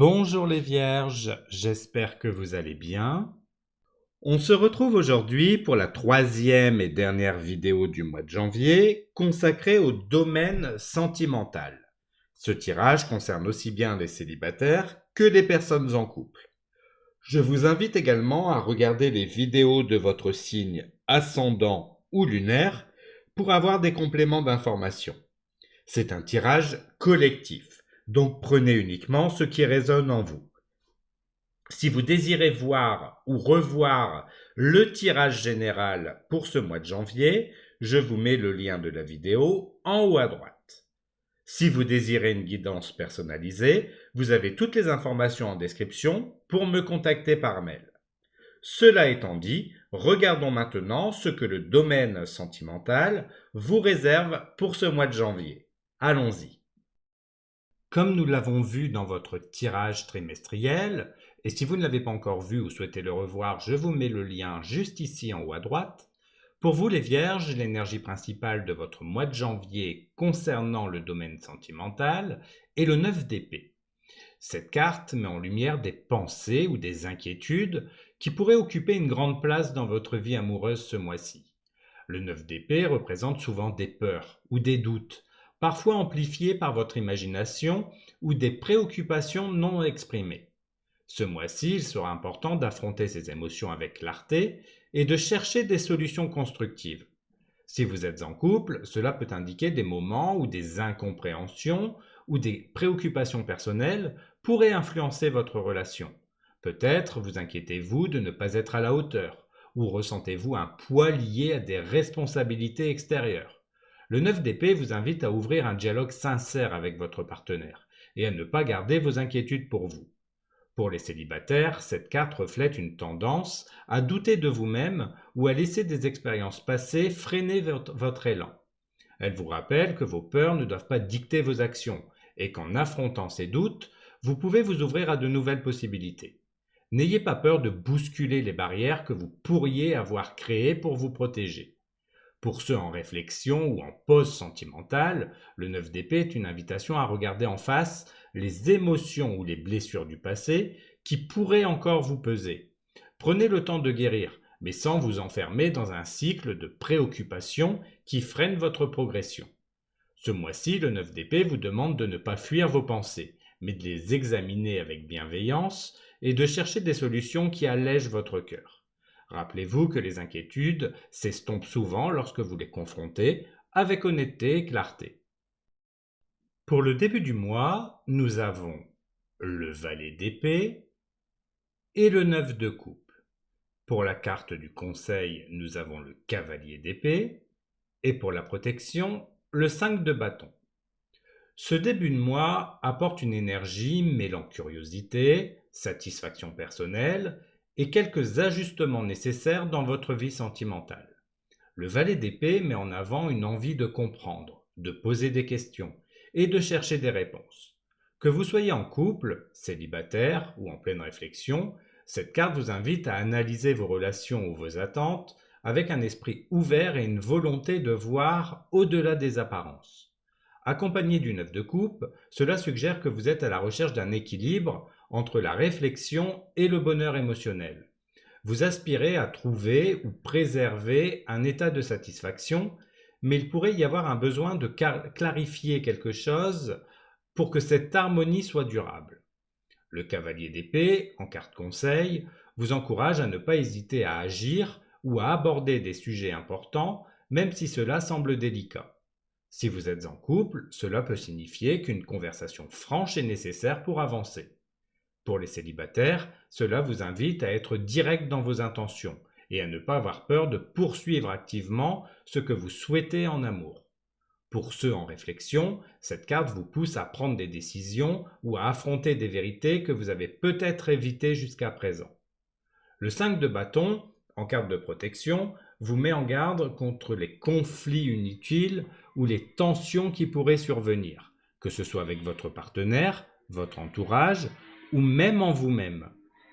Bonjour les vierges, j'espère que vous allez bien. On se retrouve aujourd'hui pour la troisième et dernière vidéo du mois de janvier consacrée au domaine sentimental. Ce tirage concerne aussi bien les célibataires que les personnes en couple. Je vous invite également à regarder les vidéos de votre signe ascendant ou lunaire pour avoir des compléments d'information. C'est un tirage collectif, donc prenez uniquement ce qui résonne en vous. Si vous désirez voir ou revoir le tirage général pour ce mois de janvier, je vous mets le lien de la vidéo en haut à droite. Si vous désirez une guidance personnalisée, vous avez toutes les informations en description pour me contacter par mail. Cela étant dit, regardons maintenant ce que le domaine sentimental vous réserve pour ce mois de janvier. Allons-y. Comme nous l'avons vu dans votre tirage trimestriel, et si vous ne l'avez pas encore vu ou souhaitez le revoir, je vous mets le lien juste ici en haut à droite. Pour vous les vierges, l'énergie principale de votre mois de janvier concernant le domaine sentimental est le 9 d'épée. Cette carte met en lumière des pensées ou des inquiétudes qui pourraient occuper une grande place dans votre vie amoureuse ce mois-ci. Le 9 d'épée représente souvent des peurs ou des doutes, parfois amplifiés par votre imagination ou des préoccupations non exprimées. Ce mois-ci, il sera important d'affronter ces émotions avec clarté et de chercher des solutions constructives. Si vous êtes en couple, cela peut indiquer des moments où des incompréhensions ou des préoccupations personnelles pourraient influencer votre relation. Peut-être vous inquiétez-vous de ne pas être à la hauteur, ou ressentez-vous un poids lié à des responsabilités extérieures. Le 9 d'épée vous invite à ouvrir un dialogue sincère avec votre partenaire et à ne pas garder vos inquiétudes pour vous. Pour les célibataires, cette carte reflète une tendance à douter de vous-même ou à laisser des expériences passées freiner votre élan. Elle vous rappelle que vos peurs ne doivent pas dicter vos actions et qu'en affrontant ces doutes, vous pouvez vous ouvrir à de nouvelles possibilités. N'ayez pas peur de bousculer les barrières que vous pourriez avoir créées pour vous protéger. Pour ceux en réflexion ou en pause sentimentale, le 9 d'épée est une invitation à regarder en face les émotions ou les blessures du passé qui pourraient encore vous peser. Prenez le temps de guérir, mais sans vous enfermer dans un cycle de préoccupations qui freine votre progression. Ce mois-ci, le 9 d'épée vous demande de ne pas fuir vos pensées, mais de les examiner avec bienveillance et de chercher des solutions qui allègent votre cœur. Rappelez-vous que les inquiétudes s'estompent souvent lorsque vous les confrontez avec honnêteté et clarté. Pour le début du mois, nous avons le valet d'épée et le 9 de coupe. Pour la carte du conseil, nous avons le cavalier d'épée et pour la protection, le 5 de bâton. Ce début de mois apporte une énergie mêlant curiosité, satisfaction personnelle et quelques ajustements nécessaires dans votre vie sentimentale. Le valet d'épée met en avant une envie de comprendre, de poser des questions et de chercher des réponses. Que vous soyez en couple, célibataire ou en pleine réflexion, cette carte vous invite à analyser vos relations ou vos attentes avec un esprit ouvert et une volonté de voir au-delà des apparences. Accompagné du 9 de coupe, cela suggère que vous êtes à la recherche d'un équilibre entre la réflexion et le bonheur émotionnel. Vous aspirez à trouver ou préserver un état de satisfaction, mais il pourrait y avoir un besoin de clarifier quelque chose pour que cette harmonie soit durable. Le cavalier d'épée, en carte conseil, vous encourage à ne pas hésiter à agir ou à aborder des sujets importants, même si cela semble délicat. Si vous êtes en couple, cela peut signifier qu'une conversation franche est nécessaire pour avancer. Pour les célibataires, cela vous invite à être direct dans vos intentions et à ne pas avoir peur de poursuivre activement ce que vous souhaitez en amour. Pour ceux en réflexion, cette carte vous pousse à prendre des décisions ou à affronter des vérités que vous avez peut-être évitées jusqu'à présent. Le 5 de bâton, en carte de protection, vous met en garde contre les conflits inutiles ou les tensions qui pourraient survenir, que ce soit avec votre partenaire, votre entourage ou même en vous-même.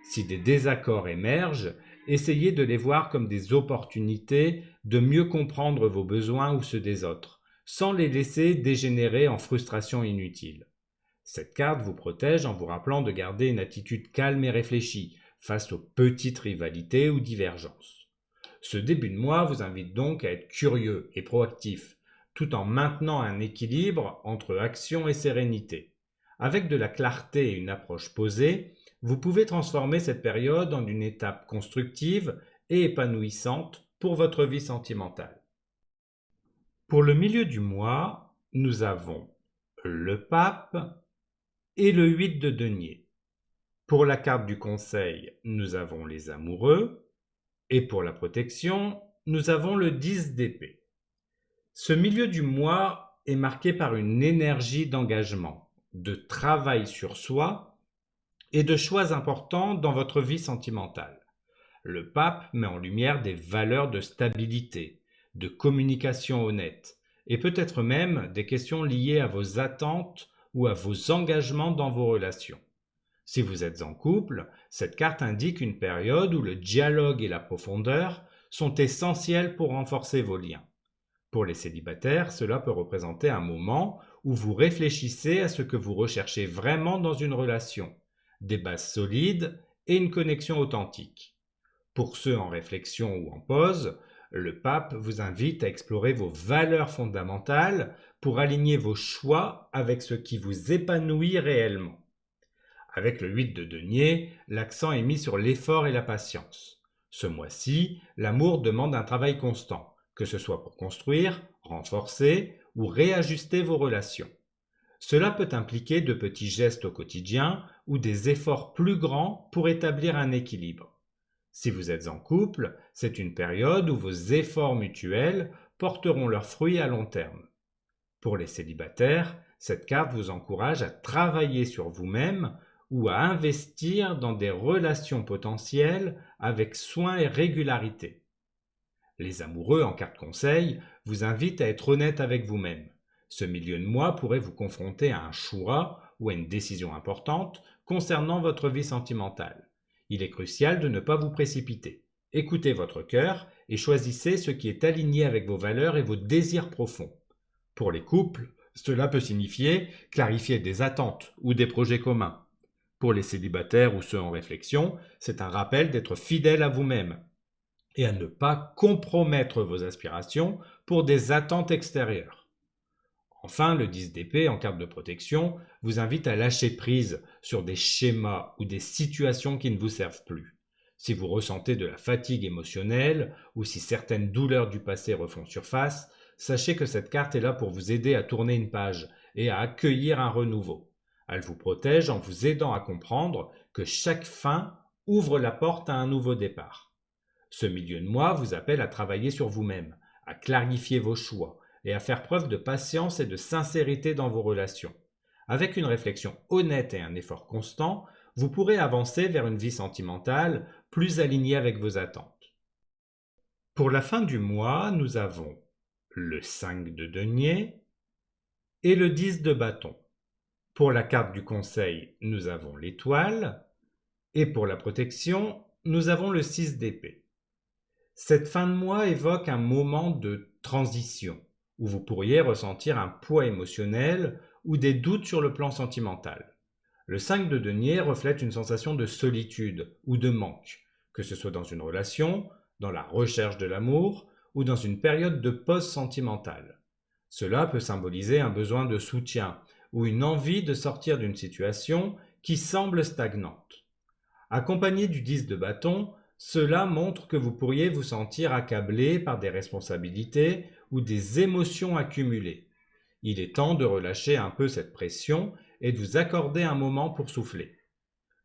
Si des désaccords émergent, essayez de les voir comme des opportunités de mieux comprendre vos besoins ou ceux des autres, sans les laisser dégénérer en frustration inutile. Cette carte vous protège en vous rappelant de garder une attitude calme et réfléchie face aux petites rivalités ou divergences. Ce début de mois vous invite donc à être curieux et proactif, tout en maintenant un équilibre entre action et sérénité. Avec de la clarté et une approche posée, vous pouvez transformer cette période en une étape constructive et épanouissante pour votre vie sentimentale. Pour le milieu du mois, nous avons le pape et le 8 de denier. Pour la carte du conseil, nous avons les amoureux et pour la protection, nous avons le 10 d'épée. Ce milieu du mois est marqué par une énergie d'engagement, de travail sur soi et de choix importants dans votre vie sentimentale. Le pape met en lumière des valeurs de stabilité, de communication honnête, et peut-être même des questions liées à vos attentes ou à vos engagements dans vos relations. Si vous êtes en couple, cette carte indique une période où le dialogue et la profondeur sont essentiels pour renforcer vos liens. Pour les célibataires, cela peut représenter un moment où vous réfléchissez à ce que vous recherchez vraiment dans une relation, des bases solides et une connexion authentique. Pour ceux en réflexion ou en pause, le pape vous invite à explorer vos valeurs fondamentales pour aligner vos choix avec ce qui vous épanouit réellement. Avec le 8 de denier, l'accent est mis sur l'effort et la patience. Ce mois-ci, l'amour demande un travail constant, que ce soit pour construire, renforcer ou réajuster vos relations. Cela peut impliquer de petits gestes au quotidien ou des efforts plus grands pour établir un équilibre. Si vous êtes en couple, c'est une période où vos efforts mutuels porteront leurs fruits à long terme. Pour les célibataires, cette carte vous encourage à travailler sur vous-même ou à investir dans des relations potentielles avec soin et régularité. Les amoureux en carte conseil vous invitent à être honnête avec vous-même. Ce milieu de mois pourrait vous confronter à un choix ou à une décision importante concernant votre vie sentimentale. Il est crucial de ne pas vous précipiter. Écoutez votre cœur et choisissez ce qui est aligné avec vos valeurs et vos désirs profonds. Pour les couples, cela peut signifier clarifier des attentes ou des projets communs. Pour les célibataires ou ceux en réflexion, c'est un rappel d'être fidèle à vous-même et à ne pas compromettre vos aspirations pour des attentes extérieures. Enfin, le 10 d'épée en carte de protection vous invite à lâcher prise sur des schémas ou des situations qui ne vous servent plus. Si vous ressentez de la fatigue émotionnelle ou si certaines douleurs du passé refont surface, sachez que cette carte est là pour vous aider à tourner une page et à accueillir un renouveau. Elle vous protège en vous aidant à comprendre que chaque fin ouvre la porte à un nouveau départ. Ce milieu de mois vous appelle à travailler sur vous-même, à clarifier vos choix et à faire preuve de patience et de sincérité dans vos relations. Avec une réflexion honnête et un effort constant, vous pourrez avancer vers une vie sentimentale plus alignée avec vos attentes. Pour la fin du mois, nous avons le 5 de denier et le 10 de bâton. Pour la carte du conseil, nous avons l'étoile et pour la protection, nous avons le 6 d'épée. Cette fin de mois évoque un moment de transition où vous pourriez ressentir un poids émotionnel ou des doutes sur le plan sentimental. Le 5 de denier reflète une sensation de solitude ou de manque, que ce soit dans une relation, dans la recherche de l'amour ou dans une période de pause sentimentale. Cela peut symboliser un besoin de soutien ou une envie de sortir d'une situation qui semble stagnante. Accompagné du 10 de bâton, cela montre que vous pourriez vous sentir accablé par des responsabilités ou des émotions accumulées. Il est temps de relâcher un peu cette pression et de vous accorder un moment pour souffler.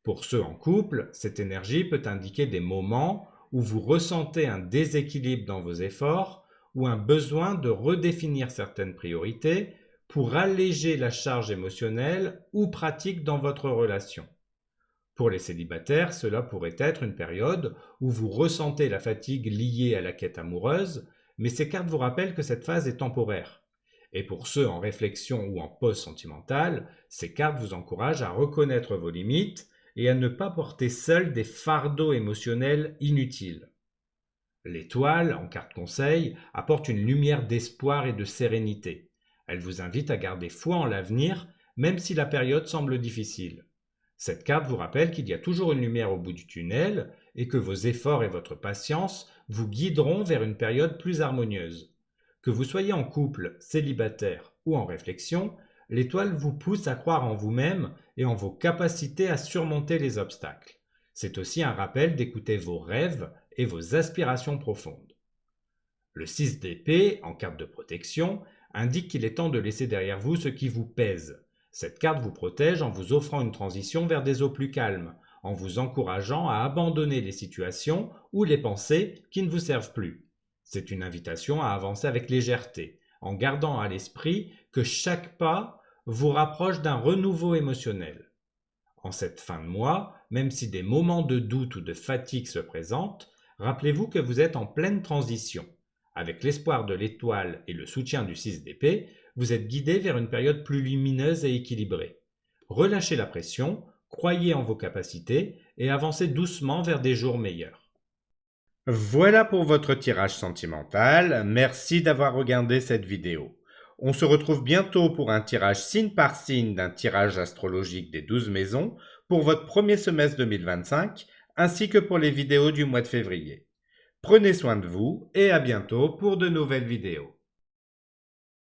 Pour ceux en couple, cette énergie peut indiquer des moments où vous ressentez un déséquilibre dans vos efforts ou un besoin de redéfinir certaines priorités pour alléger la charge émotionnelle ou pratique dans votre relation. Pour les célibataires, cela pourrait être une période où vous ressentez la fatigue liée à la quête amoureuse, mais ces cartes vous rappellent que cette phase est temporaire. Et pour ceux en réflexion ou en pause sentimentale, ces cartes vous encouragent à reconnaître vos limites et à ne pas porter seul des fardeaux émotionnels inutiles. L'étoile, en carte conseil, apporte une lumière d'espoir et de sérénité. Elle vous invite à garder foi en l'avenir, même si la période semble difficile. Cette carte vous rappelle qu'il y a toujours une lumière au bout du tunnel et que vos efforts et votre patience vous guideront vers une période plus harmonieuse. Que vous soyez en couple, célibataire ou en réflexion, l'étoile vous pousse à croire en vous-même et en vos capacités à surmonter les obstacles. C'est aussi un rappel d'écouter vos rêves et vos aspirations profondes. Le 6 d'épée, en carte de protection, indique qu'il est temps de laisser derrière vous ce qui vous pèse. Cette carte vous protège en vous offrant une transition vers des eaux plus calmes, en vous encourageant à abandonner les situations ou les pensées qui ne vous servent plus. C'est une invitation à avancer avec légèreté, en gardant à l'esprit que chaque pas vous rapproche d'un renouveau émotionnel. En cette fin de mois, même si des moments de doute ou de fatigue se présentent, rappelez-vous que vous êtes en pleine transition. Avec l'espoir de l'étoile et le soutien du 6 d'épée, vous êtes guidé vers une période plus lumineuse et équilibrée. Relâchez la pression, croyez en vos capacités et avancez doucement vers des jours meilleurs. Voilà pour votre tirage sentimental. Merci d'avoir regardé cette vidéo. On se retrouve bientôt pour un tirage signe par signe d'un tirage astrologique des 12 maisons pour votre premier semestre 2025 ainsi que pour les vidéos du mois de février. Prenez soin de vous et à bientôt pour de nouvelles vidéos.